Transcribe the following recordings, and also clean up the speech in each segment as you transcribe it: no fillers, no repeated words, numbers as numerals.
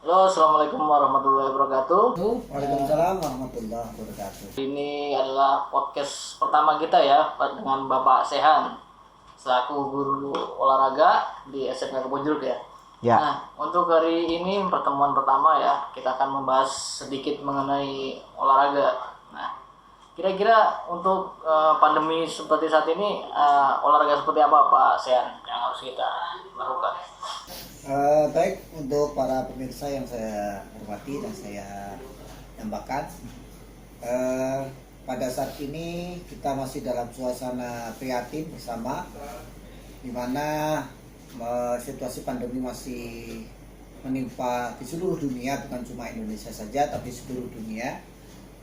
Halo, assalamualaikum warahmatullahi wabarakatuh. Waalaikumsalam warahmatullahi wabarakatuh. Ini adalah podcast pertama kita ya dengan Bapak Sehan selaku guru olahraga di SMK Kebon Jeruk ya. Ya. Nah, untuk hari ini pertemuan pertama ya, kita akan membahas sedikit mengenai olahraga. Nah, kira-kira untuk pandemi seperti saat ini, olahraga seperti apa Pak Sehan yang harus kita lakukan? Baik, untuk para pemirsa yang saya hormati dan saya tambahkan, pada saat ini kita masih dalam suasana prihatin bersama, di mana situasi pandemi masih menimpa di seluruh dunia, bukan cuma Indonesia saja tapi seluruh dunia.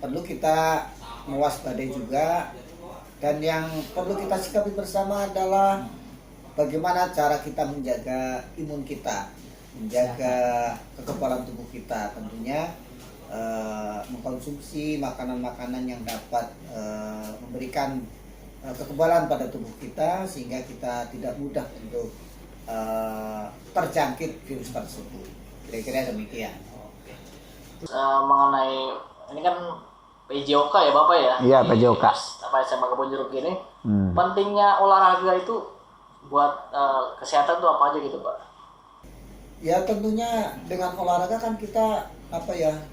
Perlu kita mewaspadai juga, dan yang perlu kita sikapi bersama adalah bagaimana cara kita menjaga imun kita, menjaga kekebalan tubuh kita. Tentunya mengkonsumsi makanan-makanan yang dapat memberikan kekebalan pada tubuh kita, sehingga kita tidak mudah untuk terjangkit virus tersebut. Kira-kira demikian. Mengenai ini kan PJOK ya Bapak ya? Iya, PJOK. Apa SMA Kebon Jeruk ini, pentingnya olahraga itu buat kesehatan tuh apa aja gitu Pak? Ya tentunya dengan olahraga kan kita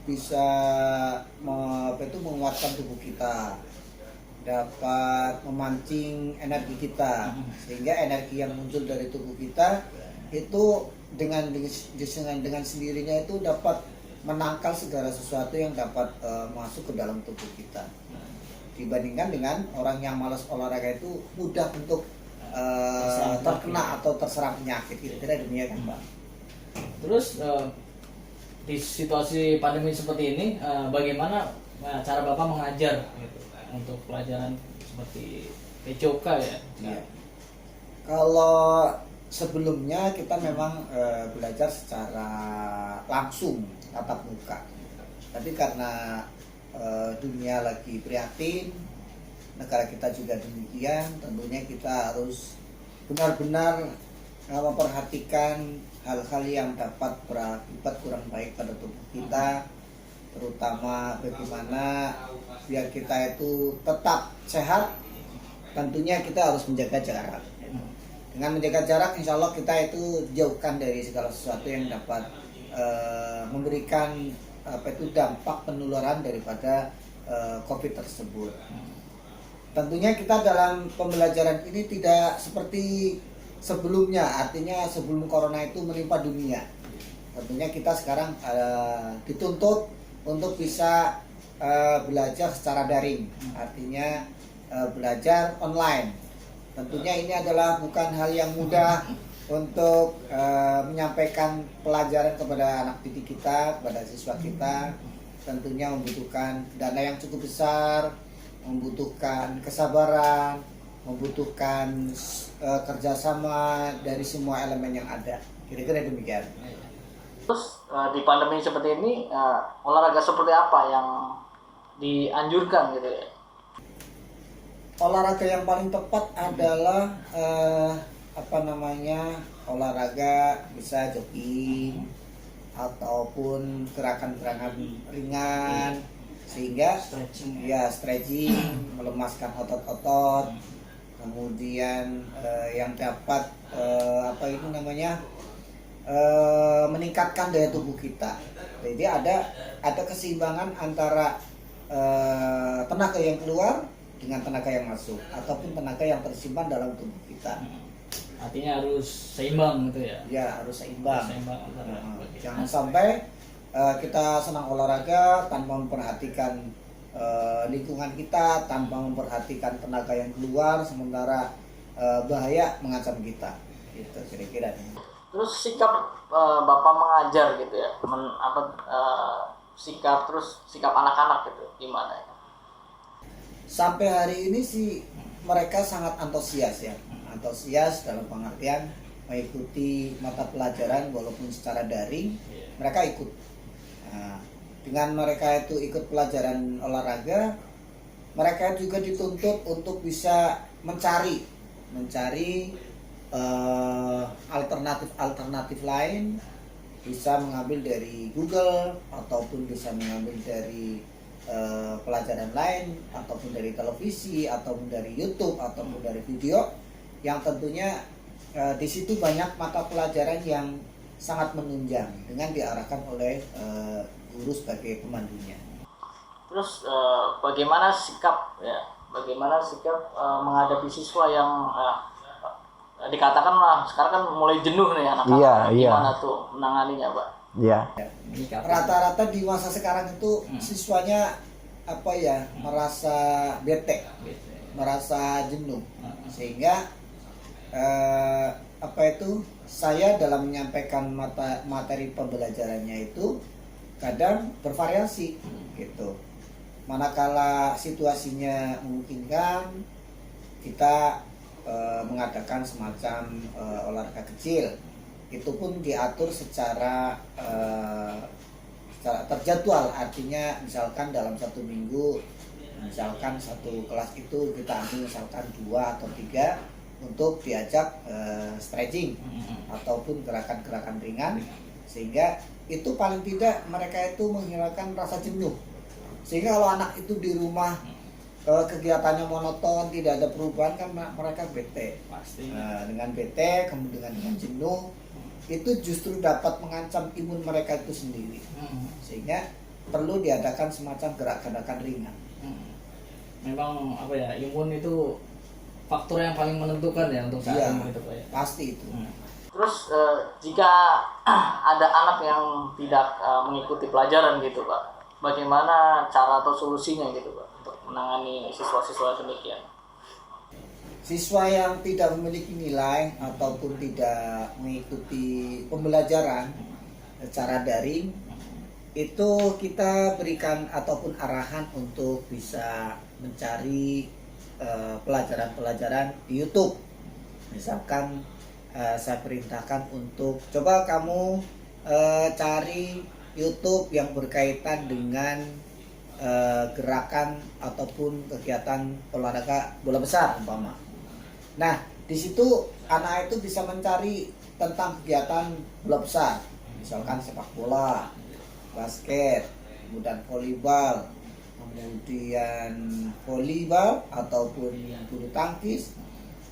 bisa menguatkan tubuh kita, dapat memancing energi kita, sehingga energi yang muncul dari tubuh kita itu dengan sendirinya itu dapat menangkal segala sesuatu yang dapat masuk ke dalam tubuh kita. Dibandingkan dengan orang yang malas olahraga itu mudah untuk terkena atau terserang penyakit, kira-kira demikian Pak. Terus di situasi pandemi seperti ini, bagaimana cara Bapak mengajar gitu, untuk pelajaran seperti PJOK ya? Ya. Kalau sebelumnya kita memang belajar secara langsung tatap muka, tapi karena dunia lagi prihatin, negara kita juga demikian, tentunya kita harus benar-benar memperhatikan hal-hal yang dapat berakibat kurang baik pada tubuh kita, terutama bagaimana biar kita itu tetap sehat. Tentunya kita harus menjaga jarak. Dengan menjaga jarak, insya Allah kita itu jauhkan dari segala sesuatu yang dapat memberikan dampak penularan daripada COVID tersebut. Tentunya kita dalam pembelajaran ini tidak seperti sebelumnya, artinya sebelum corona itu menimpa dunia. Tentunya kita sekarang dituntut untuk bisa belajar secara daring, artinya belajar online. Tentunya ini adalah bukan hal yang mudah untuk menyampaikan pelajaran kepada anak didik kita, kepada siswa kita. Tentunya membutuhkan dana yang cukup besar, membutuhkan kesabaran, membutuhkan kerjasama dari semua elemen yang ada. Kira-kira demikian. Terus di pandemi seperti ini, olahraga seperti apa yang dianjurkan gitu ya? Olahraga yang paling tepat adalah olahraga bisa jogging ataupun gerakan-gerakan ringan, sehingga stretching, melemaskan otot-otot, kemudian yang dapat meningkatkan daya tubuh kita. Jadi ada keseimbangan antara tenaga yang keluar dengan tenaga yang masuk, ataupun tenaga yang tersimpan dalam tubuh kita. Artinya harus seimbang gitu ya? Ya, harus seimbang. Jangan Nah, sampai kita senang olahraga tanpa memperhatikan lingkungan kita, tanpa memperhatikan tenaga yang keluar, sementara bahaya mengancam kita. Gitu kira-kira. terus sikap Bapak mengajar gitu ya, sikap anak-anak gitu gimana ya? Sampai hari ini sih mereka sangat antusias ya. Antusias dalam pengertian mengikuti mata pelajaran walaupun secara daring, mereka ikut. Nah, dengan mereka itu ikut pelajaran olahraga, mereka juga dituntut untuk bisa mencari alternatif lain bisa mengambil dari Google ataupun bisa mengambil dari pelajaran lain ataupun dari televisi ataupun dari YouTube ataupun dari video yang tentunya di situ banyak mata pelajaran yang sangat menunjang dengan diarahkan oleh guru sebagai pemandunya. Terus bagaimana sikap menghadapi siswa yang dikatakan sekarang kan mulai jenuh nih anak-anak. Gimana tuh menanganinya, Pak? Iya. Rata-rata di masa sekarang itu siswanya merasa bete, merasa jenuh, sehingga saya dalam menyampaikan materi pembelajarannya itu kadang bervariasi gitu. Manakala situasinya memungkinkan, kita mengadakan semacam olahraga kecil. Itu pun diatur secara terjadwal, artinya misalkan dalam 1 minggu, misalkan satu kelas itu kita ambil misalkan 2 atau 3 untuk diajak stretching ataupun gerakan-gerakan ringan, sehingga itu paling tidak mereka itu menghilangkan rasa jenuh. Sehingga kalau anak itu di rumah kegiatannya monoton, tidak ada perubahan, kan mereka bete. Pasti. Dengan bete, kemudian dengan jenuh, itu justru dapat mengancam imun mereka itu sendiri. Sehingga perlu diadakan semacam gerakan-gerakan ringan. Memang imun itu faktor yang paling menentukan ya untuk saat ini itu, Pak ya. Pasti itu. Terus jika ada anak yang tidak mengikuti pelajaran gitu, Pak, bagaimana cara atau solusinya gitu, Pak, untuk menangani siswa-siswa demikian? Siswa yang tidak memiliki nilai ataupun tidak mengikuti pembelajaran secara daring, itu kita berikan ataupun arahan untuk bisa mencari pelajaran-pelajaran di YouTube. Misalkan saya perintahkan untuk coba kamu cari YouTube yang berkaitan dengan gerakan ataupun kegiatan olahraga bola besar umpama. Nah, di situ anak itu bisa mencari tentang kegiatan bola besar, misalkan sepak bola, basket, kemudian volleyball, kemudian volleyball ataupun bulu tangkis,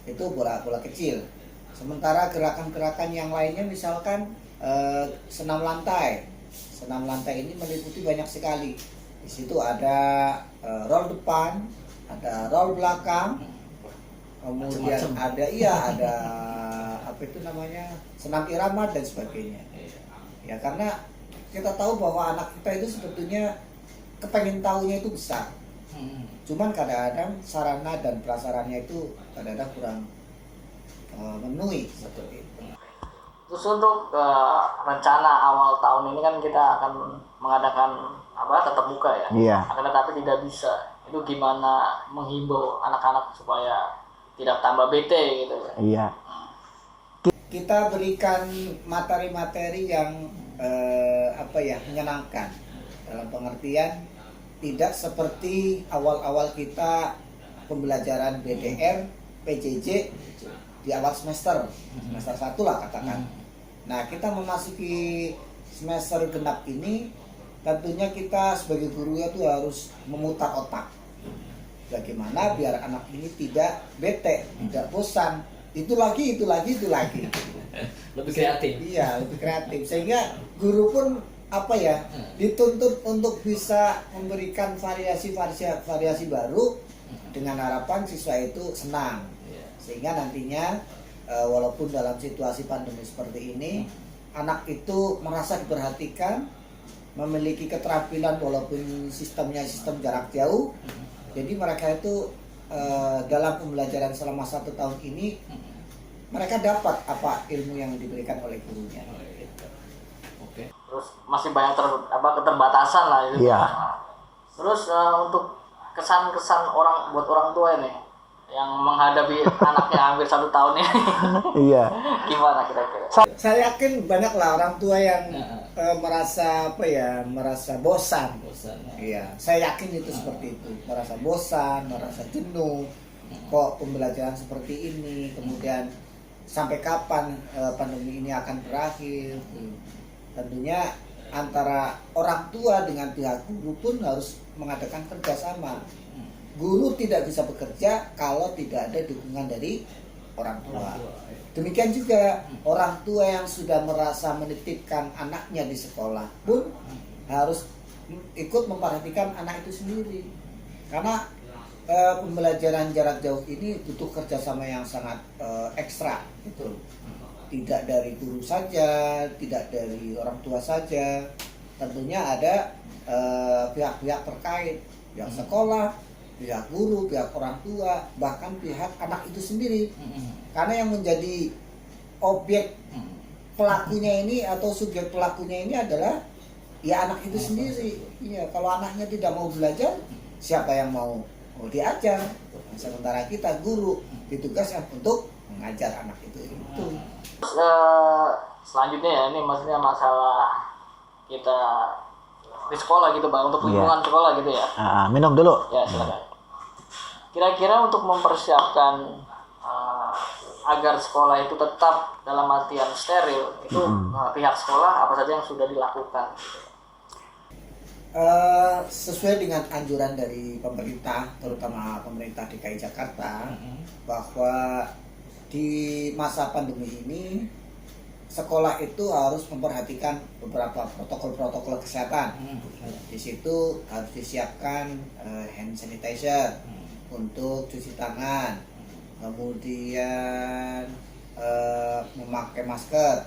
itu bola-bola kecil. Sementara gerakan-gerakan yang lainnya misalkan senam lantai. Senam lantai ini meliputi banyak sekali. Di situ ada roll depan, ada roll belakang, kemudian ada senam irama dan sebagainya. Ya, karena kita tahu bahwa anak kita itu sebetulnya kepengen tahunya itu besar. Cuman kadang-kadang sarana dan prasarannya itu kadang-kadang kurang memenuhi seperti itu. Terus untuk rencana awal tahun ini kan kita akan mengadakan tatap muka ya. Iya. Akan tetapi tidak bisa. Itu gimana menghimbau anak-anak supaya tidak tambah bete gitu ya. Iya. Kita berikan materi-materi yang menyenangkan, dalam pengertian tidak seperti awal-awal kita pembelajaran BDR, PJJ di awal semester 1 lah katakan. Nah, kita memasuki semester genap ini, tentunya kita sebagai guru itu harus memutar otak. Bagaimana biar anak ini tidak bete, tidak bosan. Itu lagi. Lebih kreatif. Iya, lebih kreatif. Sehingga guru pun dituntut untuk bisa memberikan variasi baru dengan harapan siswa itu senang. Sehingga nantinya walaupun dalam situasi pandemi seperti ini, anak itu merasa diperhatikan, memiliki keterampilan walaupun sistemnya sistem jarak jauh. Jadi mereka itu dalam pembelajaran selama 1 tahun ini mereka dapat ilmu yang diberikan oleh gurunya. Oke. Terus masih banyak keterbatasan lah itu. Iya. Terus untuk kesan-kesan buat orang tua ini yang menghadapi anaknya hampir 1 tahun ini. Iya. Gimana kira-kira? Saya yakin banyak lah orang tua yang merasa bosan. Iya, saya yakin itu seperti itu, merasa bosan, merasa jenuh. Kok pembelajaran seperti ini, kemudian sampai kapan pandemi ini akan berakhir? tentunya antara orang tua dengan pihak guru pun harus mengadakan kerjasama. Guru tidak bisa bekerja kalau tidak ada dukungan dari orang tua. Demikian juga orang tua yang sudah merasa menitipkan anaknya di sekolah pun harus ikut memperhatikan anak itu sendiri. Karena pembelajaran jarak jauh ini butuh kerjasama yang sangat ekstra, gitu. Tidak dari guru saja, tidak dari orang tua saja. Tentunya ada pihak-pihak terkait, pihak sekolah, pihak guru, pihak orang tua, bahkan pihak anak itu sendiri. Karena yang menjadi objek pelakunya ini atau subjek pelakunya ini adalah ya anak itu sendiri. Iya, kalau anaknya tidak mau belajar, siapa yang mau diajar? Sementara kita guru ditugaskan untuk mengajar anak itu. Selanjutnya ya, ini maksudnya masalah kita di sekolah gitu Bang, untuk lingkungan sekolah gitu ya. Minum dulu. Ya, silakan. Kira-kira untuk mempersiapkan agar sekolah itu tetap dalam artian steril, itu pihak sekolah apa saja yang sudah dilakukan? Sesuai dengan anjuran dari pemerintah, terutama pemerintah DKI Jakarta, bahwa di masa pandemi ini sekolah itu harus memperhatikan beberapa protokol-protokol kesehatan. Di situ harus disiapkan hand sanitizer untuk cuci tangan, kemudian memakai masker,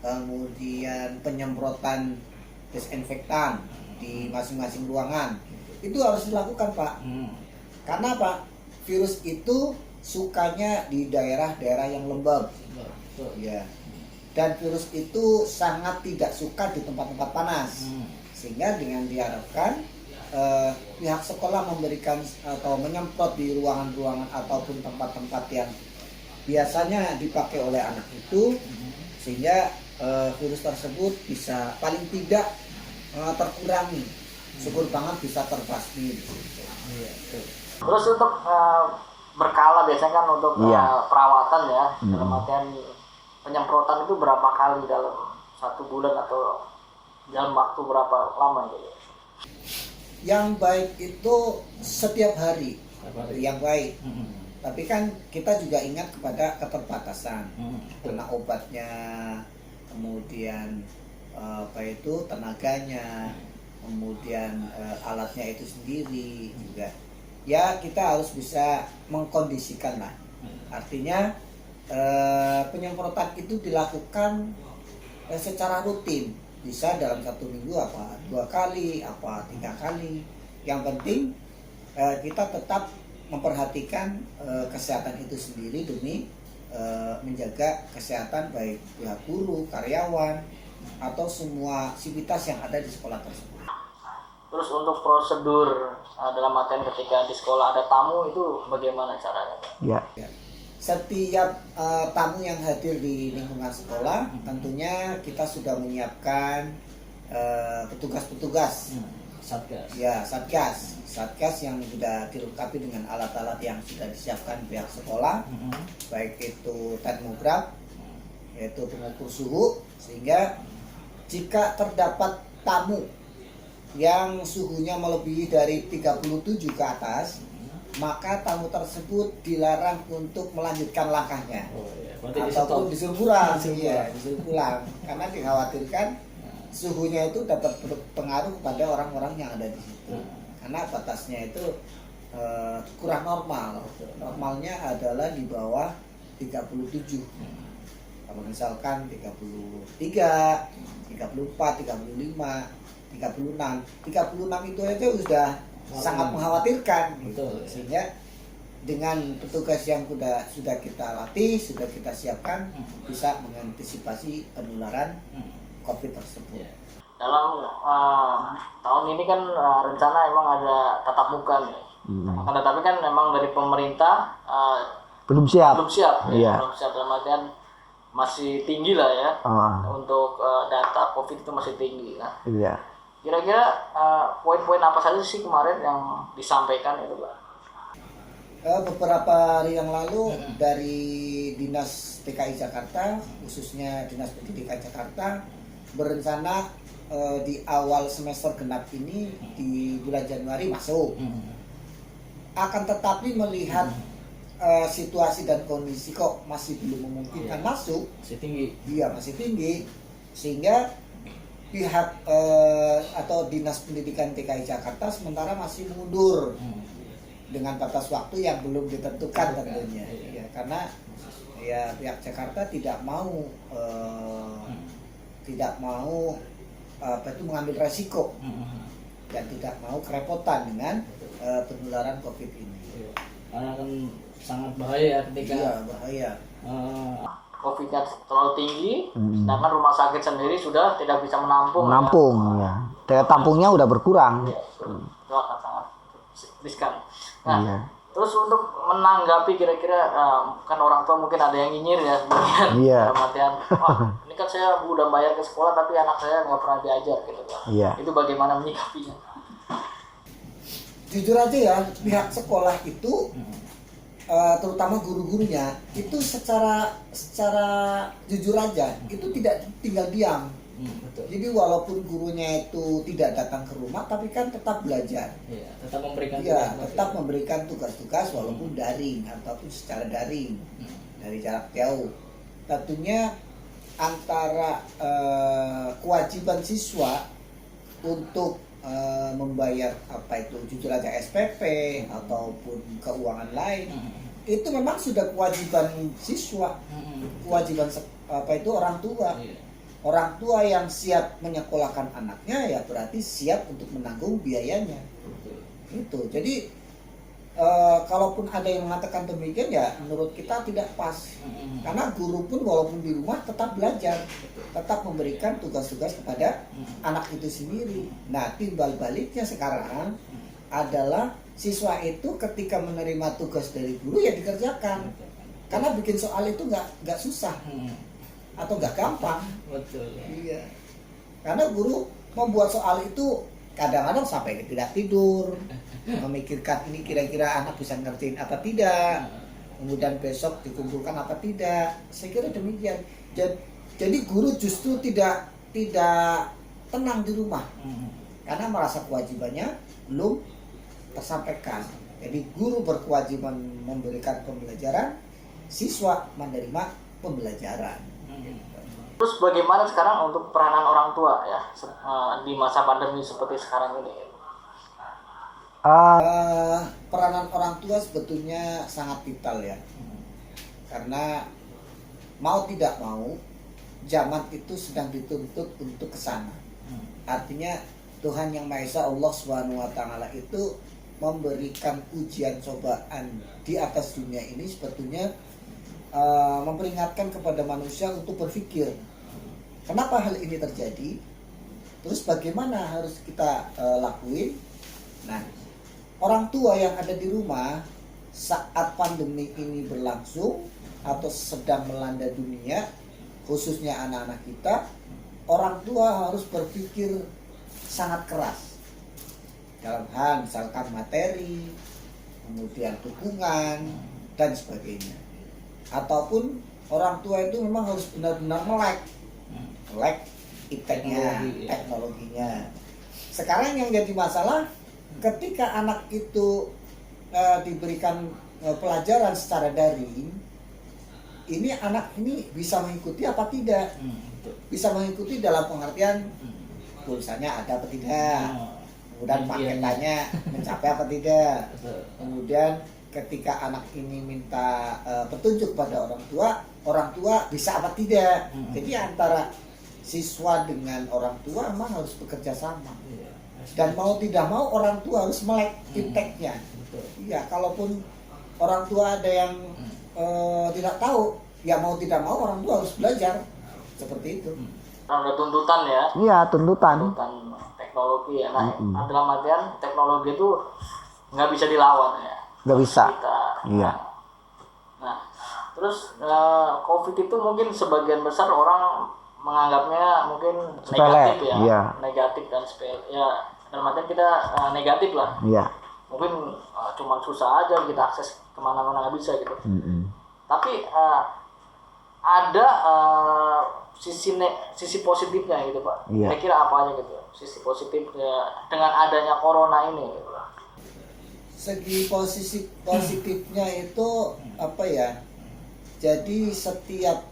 kemudian penyemprotan desinfektan di masing-masing ruangan. Itu harus dilakukan, Pak. Karena apa? Virus itu sukanya di daerah-daerah yang lembab. Ya. Dan virus itu sangat tidak suka di tempat-tempat panas. Sehingga dengan diharapkan pihak sekolah memberikan atau menyemprot di ruangan-ruangan ataupun tempat-tempat yang biasanya dipakai oleh anak itu, sehingga virus tersebut bisa paling tidak terkurangi, syukur banget bisa terbasmi. Terus untuk berkala biasanya kan untuk perawatan ya, dalam artian penyemprotan itu berapa kali dalam 1 bulan atau dalam waktu berapa lama gitu? Yang baik itu setiap hari, yang baik. Tapi kan kita juga ingat kepada keterbatasan, karena obatnya, kemudian tenaganya, kemudian alatnya itu sendiri juga. Ya kita harus bisa mengkondisikan lah. Artinya penyemprotan itu dilakukan secara rutin. Bisa dalam 1 minggu apa 2 kali, apa 3 kali. Yang penting kita tetap memperhatikan kesehatan itu sendiri demi menjaga kesehatan baik pihak guru, karyawan, atau semua sivitas yang ada di sekolah tersebut. Terus untuk prosedur dalam artian ketika di sekolah ada tamu itu bagaimana caranya? Ya. Setiap tamu yang hadir di lingkungan sekolah, tentunya kita sudah menyiapkan petugas-petugas. Satgas yang sudah dilengkapi dengan alat-alat yang sudah disiapkan pihak sekolah, baik itu termograf, yaitu pengukur suhu, sehingga jika terdapat tamu yang suhunya melebihi dari 37 ke atas, maka tamu tersebut dilarang untuk melanjutkan langkahnya, ataupun disuruh pulang. Disuruh pulang, karena dikhawatirkan suhunya itu dapat berpengaruh kepada orang-orang yang ada di situ. Karena batasnya itu kurang normal. Normalnya adalah di bawah 37. Kalau misalkan 33, 34, 35, 36 itu aja sudah sangat mengkhawatirkan gitu. Sehingga dengan petugas yang sudah kita latih, sudah kita siapkan, bisa mengantisipasi penularan COVID tersebut. Dalam tahun ini kan rencana emang ada tatap muka nih. Akan tetapi kan memang dari pemerintah Belum siap. Belum siap dalam artian masih tinggi lah ya. Untuk data COVID itu masih tinggi. Nah, kira-kira poin-poin apa saja sih kemarin yang disampaikan itu, Pak? Beberapa hari yang lalu dari Dinas DKI Jakarta, khususnya Dinas Pendidikan Jakarta, berencana di awal semester genap ini di bulan Januari masuk. Akan tetapi melihat situasi dan kondisi kok masih belum memungkinkan masuk, masih tinggi. Iya, masih tinggi, sehingga pihak atau Dinas Pendidikan DKI Jakarta sementara masih mundur dengan batas waktu yang belum ditentukan tentunya. Ya, karena ya pihak Jakarta tidak mau mengambil resiko dan tidak mau kerepotan dengan penularan COVID ini. Karena kan sangat bahaya ketika Iya, bahaya. COVID-nya terlalu tinggi, sedangkan rumah sakit sendiri sudah tidak bisa menampung. Ya. Daya tampungnya udah berkurang. Ya, itu akan sangat riskan. Nah, Iya. terus untuk menanggapi kira-kira kan orang tua mungkin ada yang nyinyir ya, Iya. dalam artian, wah ini kan saya udah bayar ke sekolah tapi anak saya nggak pernah diajar gitu kan. Iya. Itu bagaimana menyikapinya? Jujur aja ya, pihak sekolah itu terutama guru-gurunya itu secara jujur aja itu tidak tinggal diam. Betul. Jadi walaupun gurunya itu tidak datang ke rumah tapi kan tetap belajar. Iya, tetap memberikan Iya, tugas. tetap memberikan tugas-tugas walaupun daring ataupun secara daring dari jarak jauh. Tentunya antara kewajiban siswa untuk membayar apa itu jujur aja SPP ataupun keuangan lain itu memang sudah kewajiban siswa, kewajiban orang tua. Iya. Orang tua yang siap menyekolahkan anaknya ya berarti siap untuk menanggung biayanya. Itu. Jadi kalaupun ada yang mengatakan demikian ya menurut kita tidak pas. Karena guru pun walaupun di rumah tetap belajar, tetap memberikan tugas-tugas kepada anak itu sendiri. Nah, timbal baliknya sekarang adalah siswa itu ketika menerima tugas dari guru ya dikerjakan. Karena bikin soal itu nggak susah atau nggak gampang. Betul. Iya. Karena guru membuat soal itu kadang-kadang sampai tidak tidur, memikirkan ini kira-kira anak bisa ngertiin apa tidak, kemudian besok dikumpulkan apa tidak. Saya kira demikian. Jadi guru justru tidak tenang di rumah karena merasa kewajibannya belum tersampaikan. Jadi guru berkewajiban memberikan pembelajaran, siswa menerima pembelajaran. Terus bagaimana sekarang untuk peranan orang tua ya di masa pandemi seperti sekarang ini? Peranan orang tua sebetulnya sangat vital ya, karena mau tidak mau zaman itu sedang dituntut untuk kesana. Artinya Tuhan Yang Maha Esa Allah SWT itu memberikan ujian cobaan di atas dunia ini sebetulnya memperingatkan kepada manusia untuk berpikir kenapa hal ini terjadi, terus bagaimana harus kita lakuin. Nah, orang tua yang ada di rumah saat pandemi ini berlangsung atau sedang melanda dunia, khususnya anak-anak kita, orang tua harus berpikir sangat keras dalam hal misalkan materi, kemudian dukungan dan sebagainya. Ataupun orang tua itu memang harus benar-benar melek ipteknya, teknologinya. Sekarang yang jadi masalah ketika anak itu diberikan pelajaran secara daring, ini anak ini bisa mengikuti apa tidak? Bisa mengikuti dalam pengertian pulsanya ada apa tidak? Kemudian paketannya mencapai apa tidak? Kemudian ketika anak ini minta petunjuk pada orang tua bisa apa tidak. Jadi antara siswa dengan orang tua memang harus bekerja sama. Dan mau tidak mau orang tua harus melek ipteknya. Iya, kalaupun orang tua ada yang tidak tahu, ya mau tidak mau orang tua harus belajar. Seperti itu. Ada tuntutan ya. Iya, tuntutan. Tuntutan teknologi ya. Nah, dalam artian teknologi itu nggak bisa dilawan ya. Nggak bisa. Iya. Nah, terus COVID itu mungkin sebagian besar orang menganggapnya mungkin Sepele, negatif ya, iya. negatif dan sepele. Ya, dalam artian kita negatif lah. Iya. Mungkin cuma susah aja kita akses kemana-mana nggak bisa gitu. Tapi ada sisi positifnya gitu Pak. Iya. Kira-kira apa aja gitu sisi positifnya dengan adanya corona ini gitu. Segi positifnya itu apa ya? Jadi setiap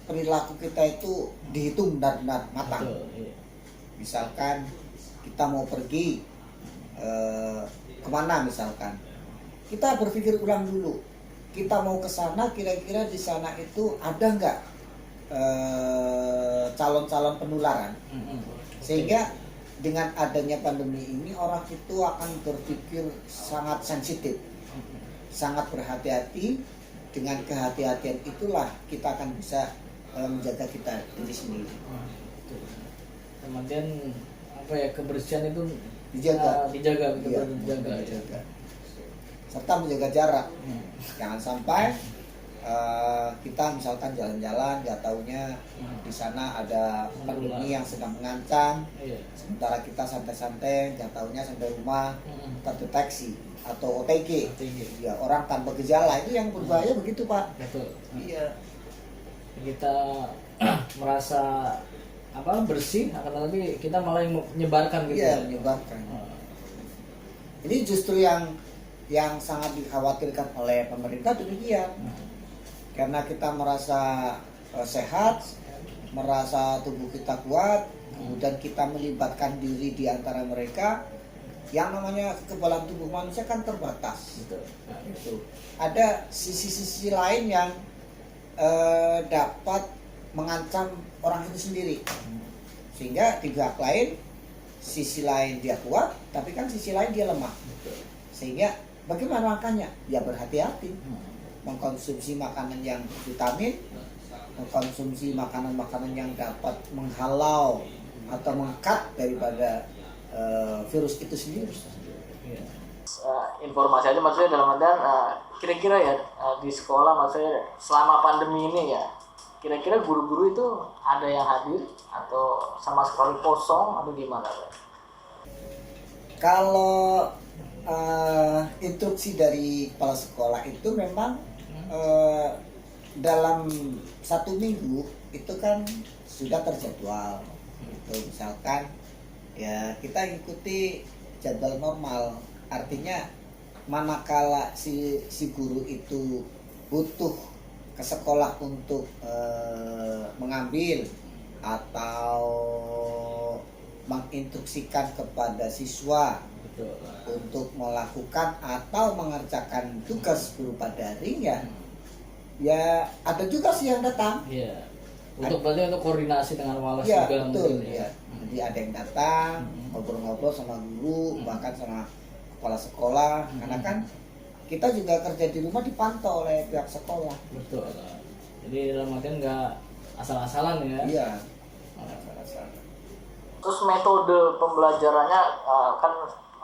perilaku kita itu dihitung benar-benar matang. Iya. Misalkan kita mau pergi kemana misalkan, kita berpikir ulang dulu. Kita mau ke sana, kira-kira di sana itu ada nggak calon-calon penularan? Sehingga dengan adanya pandemi ini orang itu akan berpikir sangat sensitif, sangat berhati-hati. Dengan kehati-hatian itulah kita akan bisa menjaga kita diri sendiri. Kemudian apa ya, kebersihan itu Dijaga. dijaga Iya, dijaga. Serta menjaga jarak. Jangan sampai kita misalkan jalan-jalan nggak taunya di sana ada pandemi yang sedang mengancam, sementara kita santai-santai nggak taunya sampai rumah terdeteksi atau OTG. Ya, orang tanpa gejala itu yang berbahaya begitu Pak. Betul. Iya. Kita merasa bersih, akan tetapi kita malah menyebarkan gitu. Iya, menyebarkan. Ini justru yang sangat dikhawatirkan oleh pemerintah demikian. Karena kita merasa sehat, merasa tubuh kita kuat, kemudian kita melibatkan diri di antara mereka, yang namanya kekebalan tubuh manusia kan terbatas. Betul. Itu ada sisi-sisi lain yang dapat mengancam orang itu sendiri, sehingga di pihak lain, sisi lain dia kuat, tapi kan sisi lain dia lemah. Sehingga bagaimana langkahnya? Ya berhati-hati, mengkonsumsi makanan yang vitamin, mengkonsumsi makanan-makanan yang dapat menghalau atau mengkat daripada virus itu sendiri. Informasi aja maksudnya dalam artian kira-kira ya di sekolah maksudnya selama pandemi ini ya, kira-kira guru-guru itu ada yang hadir atau sama sekali kosong atau gimana Pak? Kalau instruksi dari kepala sekolah itu memang dalam 1 minggu itu kan sudah terjadwal. Itu misalkan ya kita ikuti jadwal normal, artinya manakala si guru itu butuh ke sekolah untuk mengambil atau menginstruksikan kepada siswa untuk melakukan atau mengerjakan tugas berupa daring, ya ada juga sih yang datang. Iya. Berarti untuk koordinasi dengan walas Ya, juga betul, mungkin ya. Jadi ada yang datang ngobrol-ngobrol sama guru, bahkan sama kepala sekolah, karena kan kita juga kerja di rumah dipantau oleh pihak sekolah. Betul. Jadi dalam artian nggak asal-asalan ya. Iya. Terus metode pembelajarannya kan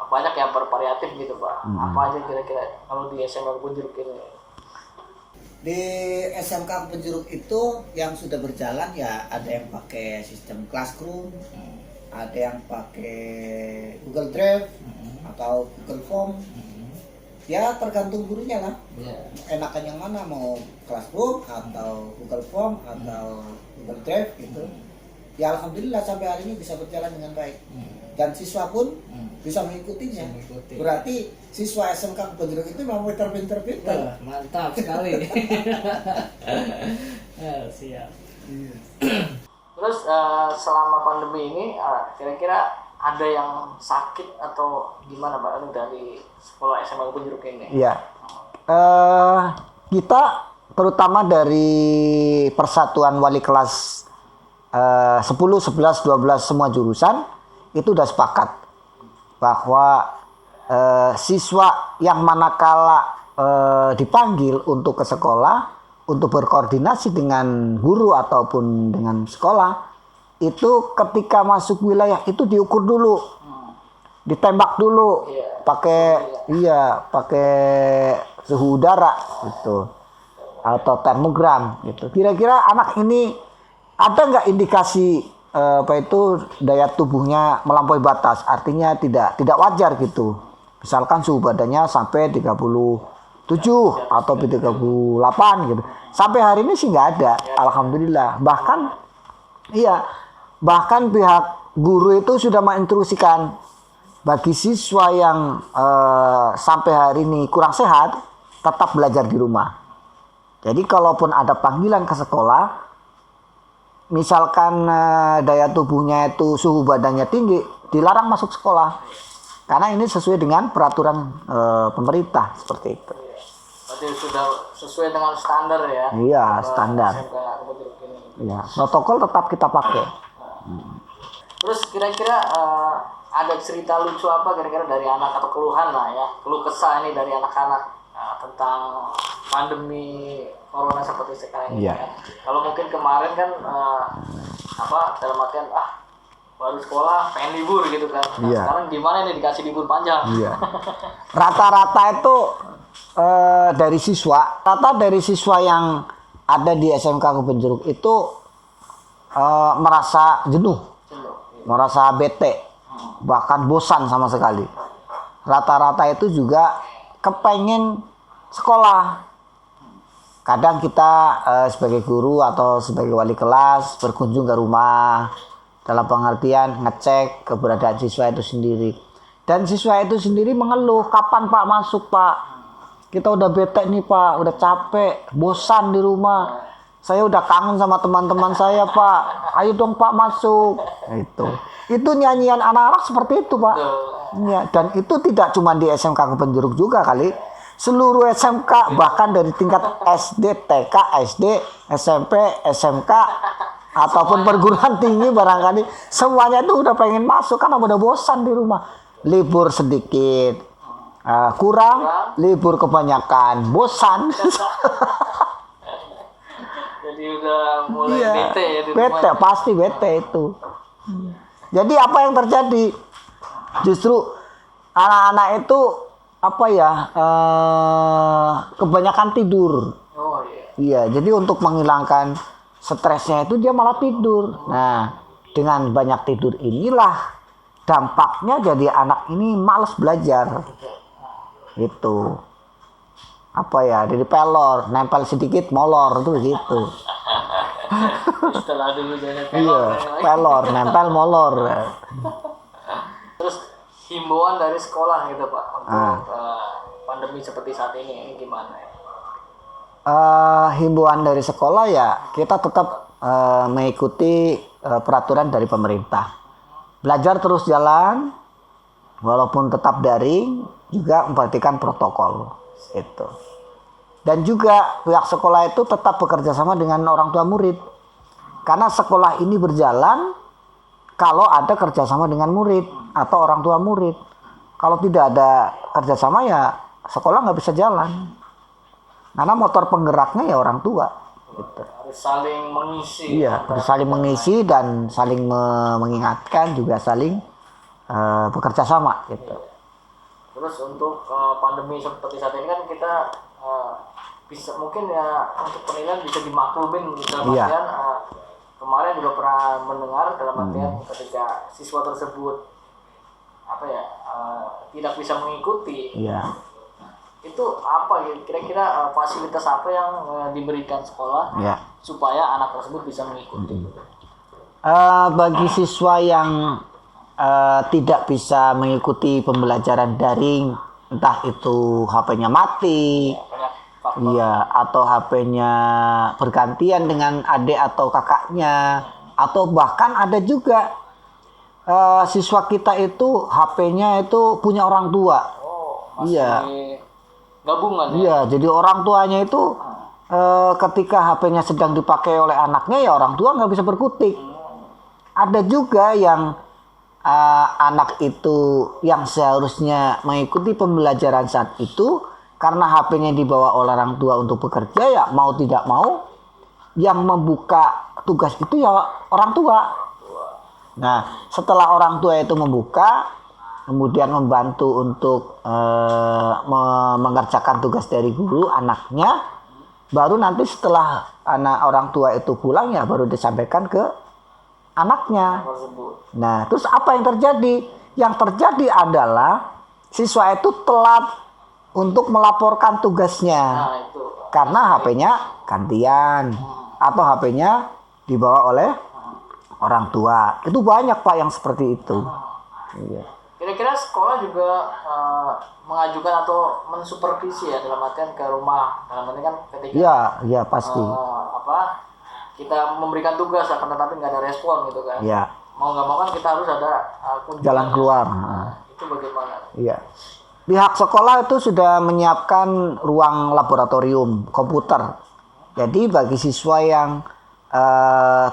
banyak yang bervariatif gitu Pak. Apa aja kira-kira kalau di SMA Penjeruk ini? Di SMK Penjeruk itu yang sudah berjalan ya ada yang pakai sistem classroom, ada yang pakai Google Drive atau Google Form. Ya tergantung gurunya lah. Enakan yang mana, mau classroom atau Google Form atau Google Drive gitu. Ya alhamdulillah sampai hari ini bisa berjalan dengan baik. Dan siswa pun bisa mengikutinya. Berarti siswa SMK Penjeruk itu memang pinter-pinter. Mantap sekali. Siap. Terus selama pandemi ini kira-kira ada yang sakit atau gimana Pak dari sekolah SMA Penjeruk ini? Iya. Kita terutama dari Persatuan Wali Kelas 10, 11, 12 semua jurusan itu udah sepakat bahwa siswa yang manakala dipanggil untuk ke sekolah untuk berkoordinasi dengan guru ataupun dengan sekolah, itu ketika masuk wilayah itu diukur dulu, ditembak dulu, pakai suhu udara gitu atau termogram gitu. Kira-kira anak ini ada nggak indikasi daya tubuhnya melampaui batas, artinya tidak wajar gitu. Misalkan suhu badannya sampai 37 atau 38 gitu. Sampai hari ini sih nggak ada, alhamdulillah. Bahkan Iya, bahkan pihak guru itu sudah menginstruksikan bagi siswa yang sampai hari ini kurang sehat, tetap belajar di rumah. Jadi kalaupun ada panggilan ke sekolah, misalkan daya tubuhnya itu suhu badannya tinggi, dilarang masuk sekolah. Karena ini sesuai dengan peraturan pemerintah seperti itu. Berarti sudah sesuai dengan standar ya? Iya, standar. SMK Aku Jeruk ini. Iya, protokol tetap kita pakai. Terus kira-kira ada cerita lucu apa kira-kira dari anak atau keluhan lah ya, keluh kesah ini dari anak-anak tentang pandemi corona seperti sekarang ini Iya. kan. Kalau mungkin kemarin kan dalam artian baru sekolah pengen libur gitu kan. Nah, Iya. sekarang gimana nih dikasih libur panjang? Iya. Rata-rata itu dari siswa yang ada di SMK Kebonjeruk itu merasa jenuh, merasa bete, bahkan bosan sama sekali. Rata-rata itu juga kepengen sekolah. Kadang kita sebagai guru atau sebagai wali kelas berkunjung ke rumah dalam pengertian ngecek keberadaan siswa itu sendiri. Dan siswa itu sendiri mengeluh, kapan Pak masuk Pak? Kita udah bete nih Pak, udah capek, bosan di rumah. Saya udah kangen sama teman-teman saya Pak. Ayo dong Pak masuk. Itu nyanyian anak-anak seperti itu Pak. Ya, dan itu tidak cuma di SMK Kebonjeruk juga kali. Seluruh SMK, bahkan dari tingkat SD, TK, SD, SMP, SMK, ataupun perguruan tinggi barangkali semuanya itu udah pengen masuk karena udah bosan di rumah. Libur sedikit kurang, libur kebanyakan bosan. Jadi udah mulai bete ya di bete, rumah. pasti bete itu. Jadi apa yang terjadi? Justru anak-anak itu kebanyakan tidur. Oh iya. Iya, jadi untuk menghilangkan stresnya itu dia malah tidur. Nah, dengan banyak tidur inilah dampaknya jadi anak ini malas belajar. Itu. Jadi pelor, nempel sedikit molor itu gitu. Setelah dulu jadi Iya, pelor, nempel molor. Terus himbauan dari sekolah gitu Pak untuk pandemi seperti saat ini gimana ya? Himbauan dari sekolah ya kita tetap mengikuti peraturan dari pemerintah. Belajar terus jalan, walaupun tetap daring, juga memperhatikan protokol itu. Dan juga pihak sekolah itu tetap bekerja sama dengan orang tua murid. Karena sekolah ini berjalan kalau ada kerjasama dengan murid atau orang tua murid. Kalau tidak ada kerjasama ya sekolah nggak bisa jalan. Karena motor penggeraknya ya orang tua. Gitu. Harus saling mengisi. Iya, harus saling mengisi dan saling mengingatkan, juga saling bekerja sama. Gitu. Terus untuk pandemi seperti saat ini kan kita bisa mungkin ya untuk penilaian bisa dimaklumin dalam Iya. artian kemarin juga pernah mendengar dalam artian ketika siswa tersebut tidak bisa mengikuti. Iya. Itu apa kira-kira fasilitas apa yang diberikan sekolah Iya. supaya anak tersebut bisa mengikuti? Bagi siswa yang tidak bisa mengikuti pembelajaran daring, entah itu HP-nya mati, Banyak faktor. iya, atau HP-nya bergantian dengan adik atau kakaknya, atau bahkan ada juga siswa kita itu HP-nya itu punya orang tua. Masih Iya. gabungan ya? Iya, jadi orang tuanya itu ketika HP-nya sedang dipakai oleh anaknya ya orang tua nggak bisa berkutik. Ada juga yang anak itu yang seharusnya mengikuti pembelajaran saat itu karena HP-nya dibawa oleh orang tua untuk bekerja ya mau tidak mau yang membuka tugas itu ya orang tua. Nah, setelah orang tua itu membuka kemudian membantu untuk mengerjakan tugas dari guru anaknya, baru nanti setelah orang tua itu pulang ya baru disampaikan ke anaknya. Tersebut. Nah, terus apa yang terjadi? Yang terjadi adalah siswa itu telat untuk melaporkan tugasnya Nah itu. karena HP-nya gantian atau HP-nya dibawa oleh orang tua. Itu banyak Pak yang seperti itu. Iya. Kira-kira sekolah juga mengajukan atau mensupervisi ya dalam artian ke rumah. Dalam artian kan ketika Iya pasti. Kita memberikan tugas akan tetapi nggak ada respon gitu kan. Iya. Mau nggak mau kan kita harus ada kunjungan. Jalan keluar. Itu bagaimana? Iya. Pihak sekolah itu sudah menyiapkan ruang laboratorium komputer. Jadi bagi siswa yang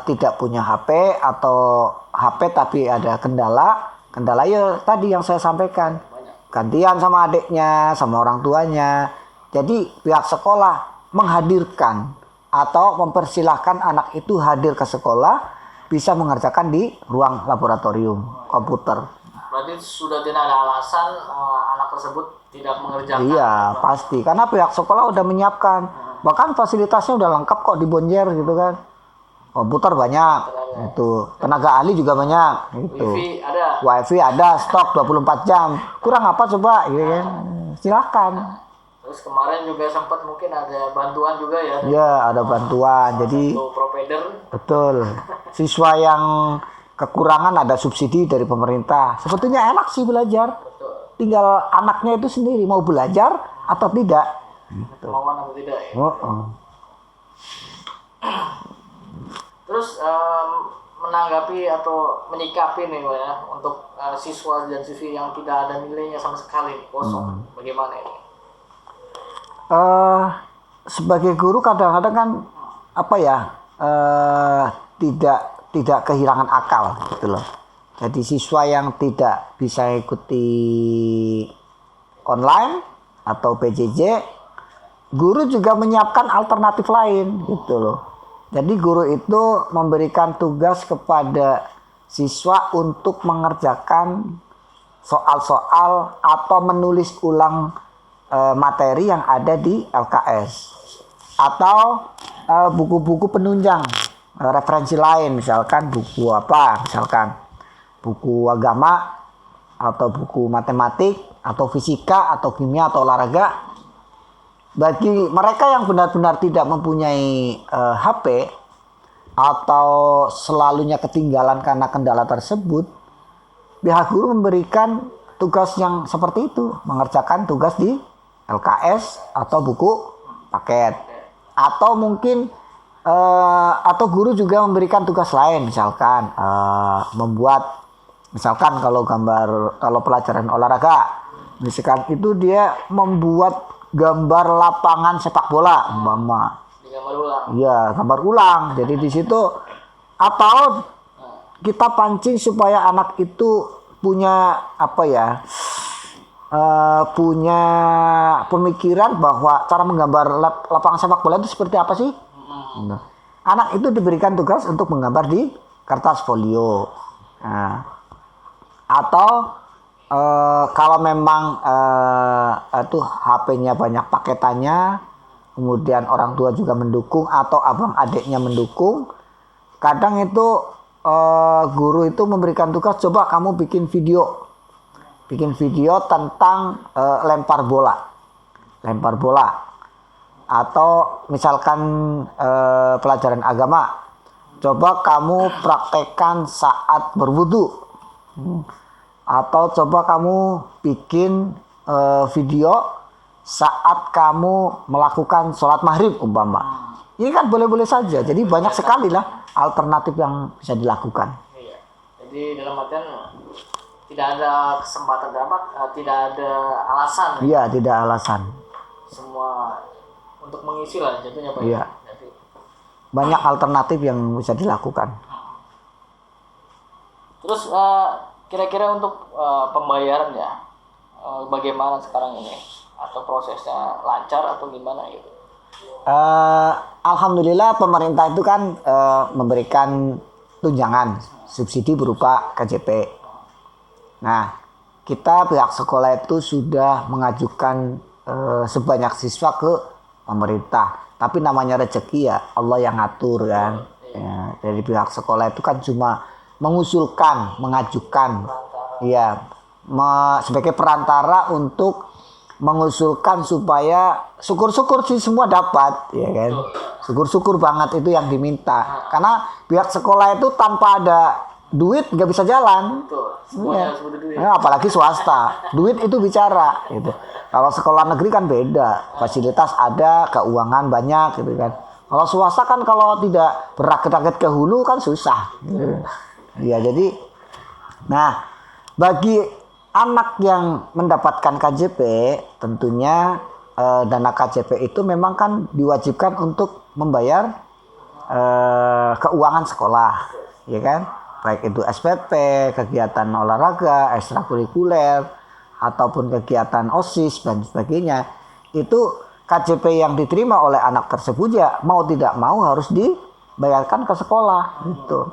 tidak punya HP atau HP tapi ada kendala ya tadi yang saya sampaikan. Gantian sama adiknya, sama orang tuanya. Jadi pihak sekolah menghadirkan atau mempersilahkan anak itu hadir ke sekolah bisa mengerjakan di ruang laboratorium komputer. Berarti sudah tidak ada alasan anak tersebut tidak mengerjakan. Iya, pasti. Karena pihak sekolah udah menyiapkan. Bahkan fasilitasnya udah lengkap kok di Bonjer gitu kan. Komputer banyak. Itu. Tenaga ahli juga banyak. Itu. Wifi ada. Wifi ada, stok 24 jam. Kurang apa coba gitu kan. Silakan. Terus kemarin juga sempat mungkin ada bantuan juga ya. Iya, ada bantuan. Jadi Untuk provider. betul. Siswa yang kekurangan ada subsidi dari pemerintah. Sebetulnya enak sih belajar. Betul. Tinggal anaknya itu sendiri mau belajar atau tidak. Kemauan atau tidak ya. Terus menanggapi atau menyikapi nih Pak ya untuk siswa dan siswi yang tidak ada nilainya sama sekali kosong. Bagaimana ini? Sebagai guru kadang-kadang kan apa ya tidak kehilangan akal gitu loh. Jadi siswa yang tidak bisa ikuti online atau PJJ, guru juga menyiapkan alternatif lain gitu loh. Jadi guru itu memberikan tugas kepada siswa untuk mengerjakan soal-soal atau menulis ulang materi yang ada di LKS atau buku-buku penunjang referensi lain, misalkan buku apa, misalkan buku agama atau buku matematik atau fisika atau kimia atau olahraga. Bagi mereka yang benar-benar tidak mempunyai HP atau selalunya ketinggalan karena kendala tersebut, pihak guru memberikan tugas yang seperti itu, mengerjakan tugas di LKS atau buku paket, atau mungkin atau guru juga memberikan tugas lain, misalkan membuat, misalkan kalau pelajaran olahraga, misalkan itu dia membuat gambar lapangan sepak bola, umpama. Gambar ulang. Iya, gambar ulang. Jadi di situ atau kita pancing supaya anak itu punya apa ya? Punya pemikiran bahwa cara menggambar lapangan sepak bola itu seperti apa sih? Nah, anak itu diberikan tugas untuk menggambar di kertas folio. Nah, atau kalau memang itu HP-nya banyak paketannya, kemudian orang tua juga mendukung atau abang adiknya mendukung, kadang itu guru itu memberikan tugas, coba kamu bikin video tentang lempar bola, atau misalkan pelajaran agama, coba kamu praktekkan saat berwudu, atau coba kamu bikin video saat kamu melakukan sholat maghrib umpama. Ini kan boleh-boleh saja, jadi banyak sekali lah alternatif yang bisa dilakukan. Iya. Jadi dalam artian tidak ada kesempatan tidak ada alasan. Iya, tidak alasan. Semua untuk mengisi lah jatuhnya Pak. Iya. Jadi, banyak alternatif yang bisa dilakukan. terus kira-kira untuk pembayaran ya bagaimana sekarang ini, atau prosesnya lancar atau gimana gitu? Alhamdulillah pemerintah itu kan memberikan tunjangan subsidi berupa KJP. Nah, kita pihak sekolah itu sudah mengajukan sebanyak siswa ke pemerintah. Tapi namanya rezeki ya Allah yang ngatur kan. Ya, dari pihak sekolah itu kan cuma mengusulkan, mengajukan, ya sebagai perantara untuk mengusulkan supaya syukur-syukur sih semua dapat, ya kan? Syukur-syukur banget itu yang diminta. Karena pihak sekolah itu tanpa ada duit nggak bisa jalan. Betul. Semuanya Iya. harus butuh duit. Ya, apalagi swasta, duit itu bicara gitu. Kalau sekolah negeri kan beda, fasilitas ada, keuangan banyak gitu kan. Kalau swasta kan kalau tidak berakit-akit ke hulu kan susah. Gitu. Ya jadi, nah bagi anak yang mendapatkan KJP tentunya dana KJP itu memang kan diwajibkan untuk membayar keuangan sekolah, ya kan? Baik itu SPP, kegiatan olahraga, ekstrakurikuler, ataupun kegiatan OSIS dan sebagainya. Itu KJP yang diterima oleh anak tersebut ya mau tidak mau harus dibayarkan ke sekolah gitu.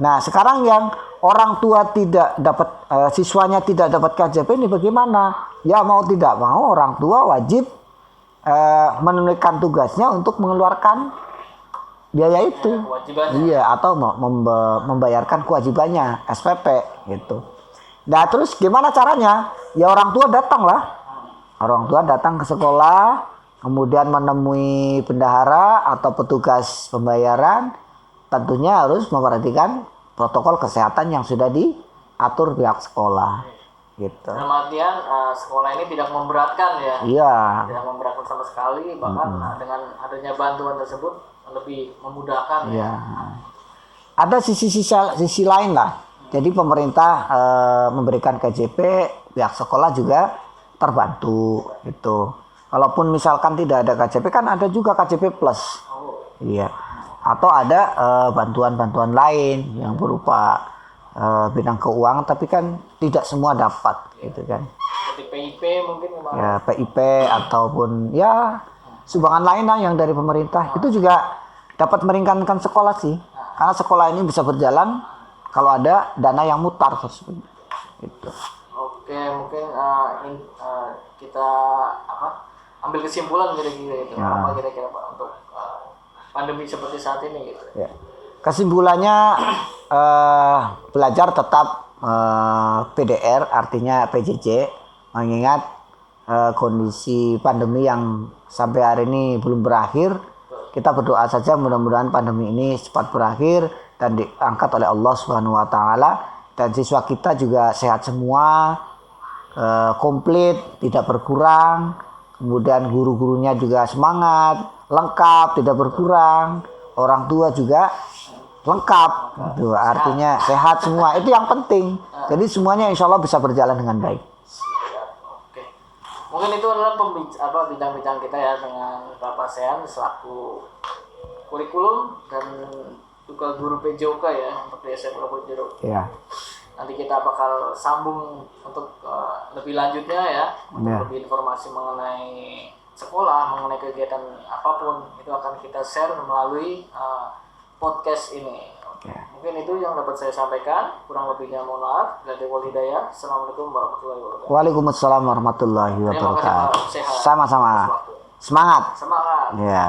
Nah sekarang yang orang tua tidak dapat, siswanya tidak dapat KJP ini bagaimana? Ya mau tidak mau orang tua wajib menunaikan tugasnya untuk mengeluarkan biaya itu. Kewajibannya. Iya, atau membayarkan kewajibannya SPP gitu. Nah terus gimana caranya? Ya orang tua datang lah. Orang tua datang ke sekolah, kemudian menemui bendahara atau petugas pembayaran, tentunya harus memperhatikan protokol kesehatan yang sudah diatur pihak sekolah gitu. Dalam artian sekolah ini tidak memberatkan ya. Iya. Tidak memberatkan sama sekali, bahkan dengan adanya bantuan tersebut lebih memudahkan ya. Ya. Ada sisi lain lah. Jadi pemerintah memberikan KJP, pihak sekolah juga terbantu gitu. Kalaupun misalkan tidak ada KJP kan ada juga KJP plus. Iya. Atau ada bantuan-bantuan lain yang berupa bidang keuangan tapi kan tidak semua dapat gitu kan. Seperti PIP mungkin memang. Ya PIP ataupun ya sumbangan lain lah yang dari pemerintah itu juga dapat meringankan sekolah sih, karena sekolah ini bisa berjalan kalau ada dana yang mutar tersebut gitu. Oke, mungkin kita ambil kesimpulan kira-kira itu Ya. apa kira-kira Pak untuk pandemi seperti saat ini gitu. Ya. Kesimpulannya belajar tetap PDR artinya PJJ, mengingat kondisi pandemi yang sampai hari ini belum berakhir. Kita berdoa saja mudah-mudahan pandemi ini cepat berakhir dan diangkat oleh Allah Subhanahu wa taala, dan siswa kita juga sehat semua, komplit, tidak berkurang. Kemudian guru-gurunya juga semangat, lengkap, tidak berkurang. Orang tua juga lengkap, gitu. Artinya sehat semua. Itu yang penting. Jadi semuanya insya Allah bisa berjalan dengan baik. Oke. Mungkin itu adalah bincang-bincang kita ya dengan Bapak Sean selaku kurikulum dan juga guru PJOK ya untuk di SMA Bojero. Ya. Nanti kita bakal sambung untuk lebih lanjutnya ya, untuk Ya. lebih informasi mengenai sekolah, mengenai kegiatan apapun itu akan kita share melalui podcast ini. Ya. Mungkin itu yang dapat saya sampaikan, kurang lebihnya mohon maaf. Dari Walhidayah. Assalamualaikum warahmatullahi wabarakatuh. Waalaikumsalam warahmatullahi Terima kasih, wabarakatuh. Pak. Sehat. Sama-sama. Waktu. Semangat. Semangat. Ya.